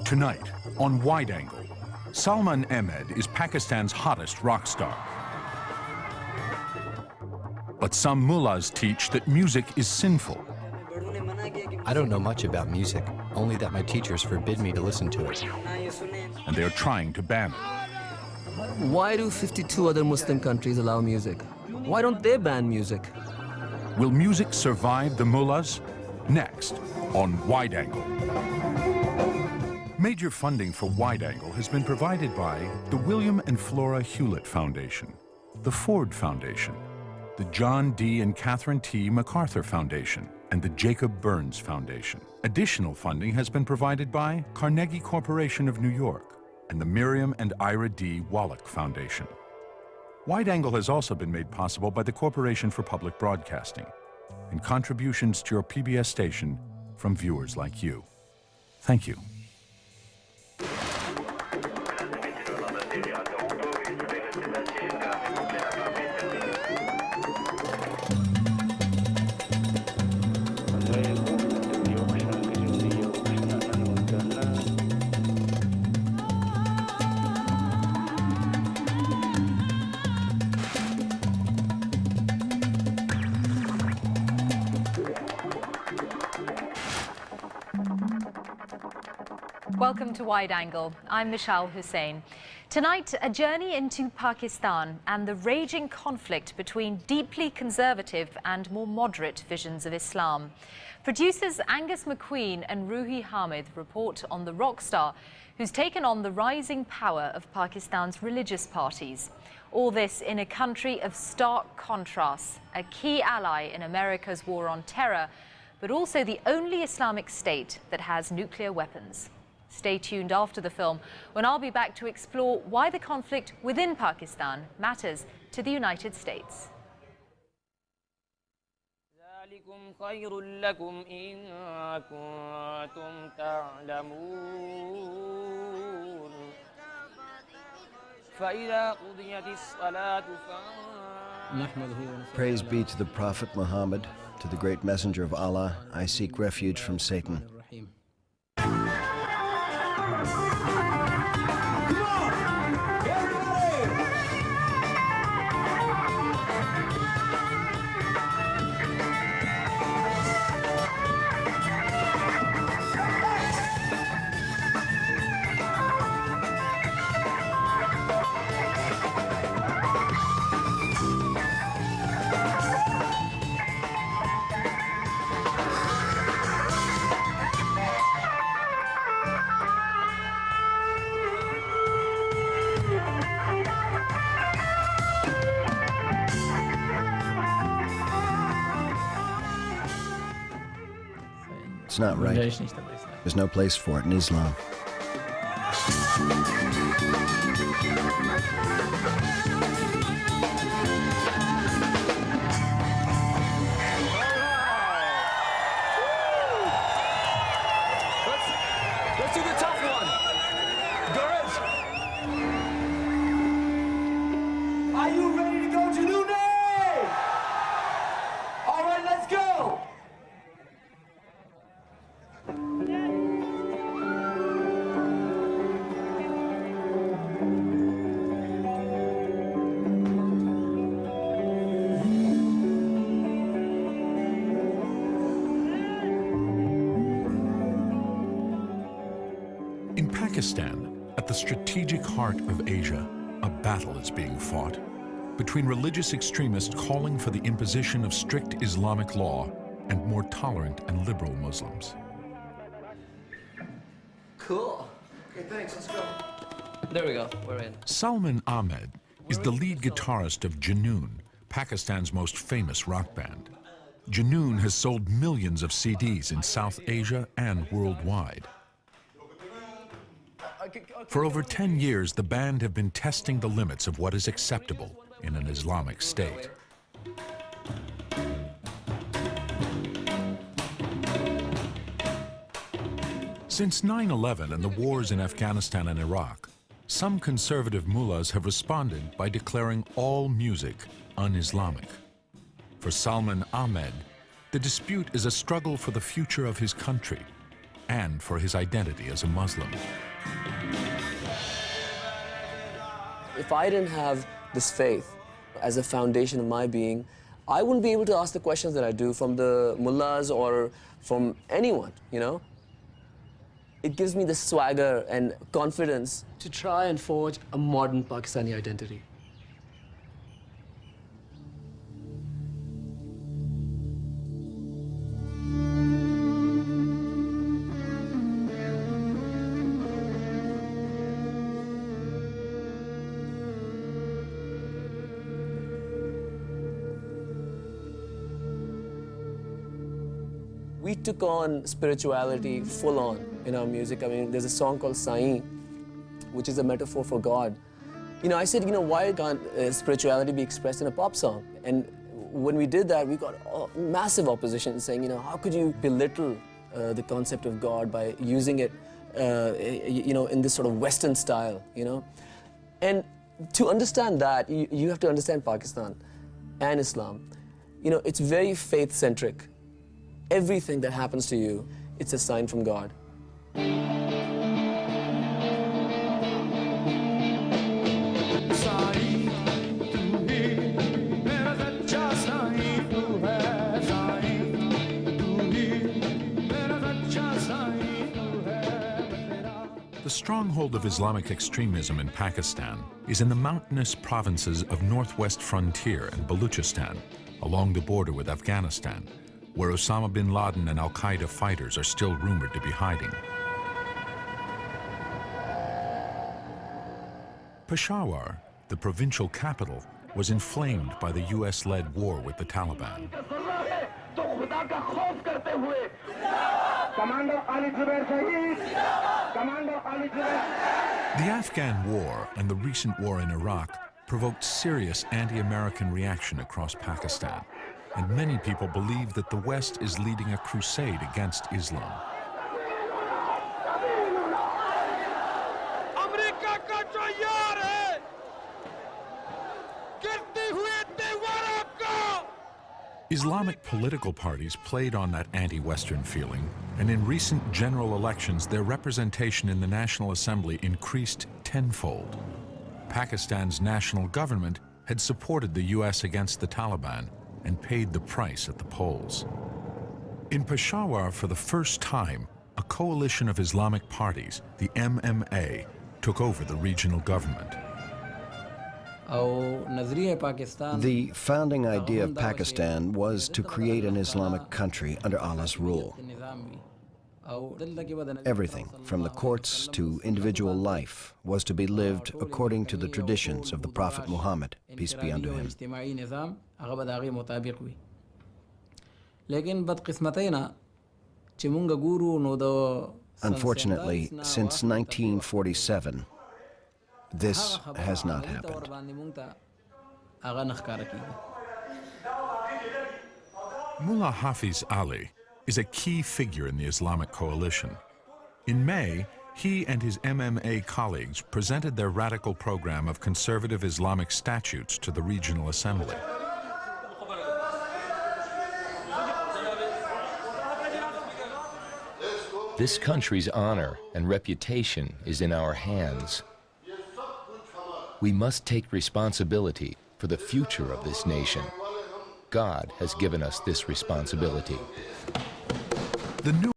Tonight, on Wide Angle, Salman Ahmed is Pakistan's hottest rock star. But some mullahs teach that music is sinful. I don't know much about music, only that my teachers forbid me to listen to it. And they're trying to ban it. Why do 52 other Muslim countries allow music? Why don't they ban music? Will music survive the mullahs? Next, on Wide Angle. Major funding for Wide Angle has been provided by the William and Flora Hewlett Foundation, the Ford Foundation, the John D. and Catherine T. MacArthur Foundation, and the Jacob Burns Foundation. Additional funding has been provided by Carnegie Corporation of New York and the Miriam and Ira D. Wallach Foundation. Wide Angle has also been made possible by the Corporation for Public Broadcasting and contributions to your PBS station from viewers like you. Thank you. Welcome to Wide Angle. I'm Michelle Hussain. Tonight, a journey into Pakistan and the raging conflict between deeply conservative and more moderate visions of Islam. Producers Angus McQueen and Ruhi Hamid report on the Rockstar, who's taken on the rising power of Pakistan's religious parties. All this in a country of stark contrasts, a key ally in America's war on terror, but also the only Islamic state that has nuclear weapons. Stay tuned after the film, when I'll be back to explore why the conflict within Pakistan matters to the United States. Praise be to the Prophet Muhammad, to the great messenger of Allah. I seek refuge from Satan. It's not right. There's no place for it in Islam. Let's do the tough one. Girls, are you ready to go to New Day? All right, let's go. In Pakistan, at the strategic heart of Asia, a battle is being fought between religious extremists calling for the imposition of strict Islamic law and more tolerant and liberal Muslims. cool. Okay, thanks, let's go. There we go, we're in. Salman Ahmed is the lead guitarist of Junoon, Pakistan's most famous rock band. Junoon has sold millions of CDs in South Asia and worldwide. For over 10 years, the band have been testing the limits of what is acceptable in an Islamic state. Since 9/11 and the wars in Afghanistan and Iraq, some conservative mullahs have responded by declaring all music un-Islamic. For Salman Ahmed, the dispute is a struggle for the future of his country and for his identity as a Muslim. If I didn't have this faith as a foundation of my being, I wouldn't be able to ask the questions that I do from the mullahs or from anyone, you know? It gives me the swagger and confidence to try and forge a modern Pakistani identity. We took on spirituality full on in our music. I mean, there's a song called Sain, which is a metaphor for God. You know, I said, you know, why can't spirituality be expressed in a pop song? And when we did that, we got massive opposition saying, you know, how could you belittle the concept of God by using it, you know, in this sort of Western style, you know? And to understand that, you have to understand Pakistan and Islam. You know, it's very faith-centric. Everything that happens to you, it's a sign from God. The stronghold of Islamic extremism in Pakistan is in the mountainous provinces of northwest frontier and Baluchistan, along the border with Afghanistan, where Osama bin Laden and al-Qaeda fighters are still rumored to be hiding. Peshawar, the provincial capital, was inflamed by the US-led war with the Taliban. The Afghan war and the recent war in Iraq provoked serious anti-American reaction across Pakistan, and many people believe that the West is leading a crusade against Islam. Islamic political parties played on that anti-Western feeling, and in recent general elections, their representation in the National Assembly increased tenfold. Pakistan's national government had supported the US against the Taliban and paid the price at the polls. In Peshawar, for the first time, a coalition of Islamic parties, the MMA, took over the regional government. The founding idea of Pakistan was to create an Islamic country under Allah's rule. Everything, from the courts to individual life, was to be lived according to the traditions of the Prophet Muhammad, peace be unto him. Unfortunately, since 1947, this has not happened. Mullah Hafiz Ali is a key figure in the Islamic coalition. In May, he and his MMA colleagues presented their radical program of conservative Islamic statutes to the regional assembly. This country's honor and reputation is in our hands. We must take responsibility for the future of this nation. God has given us this responsibility. The new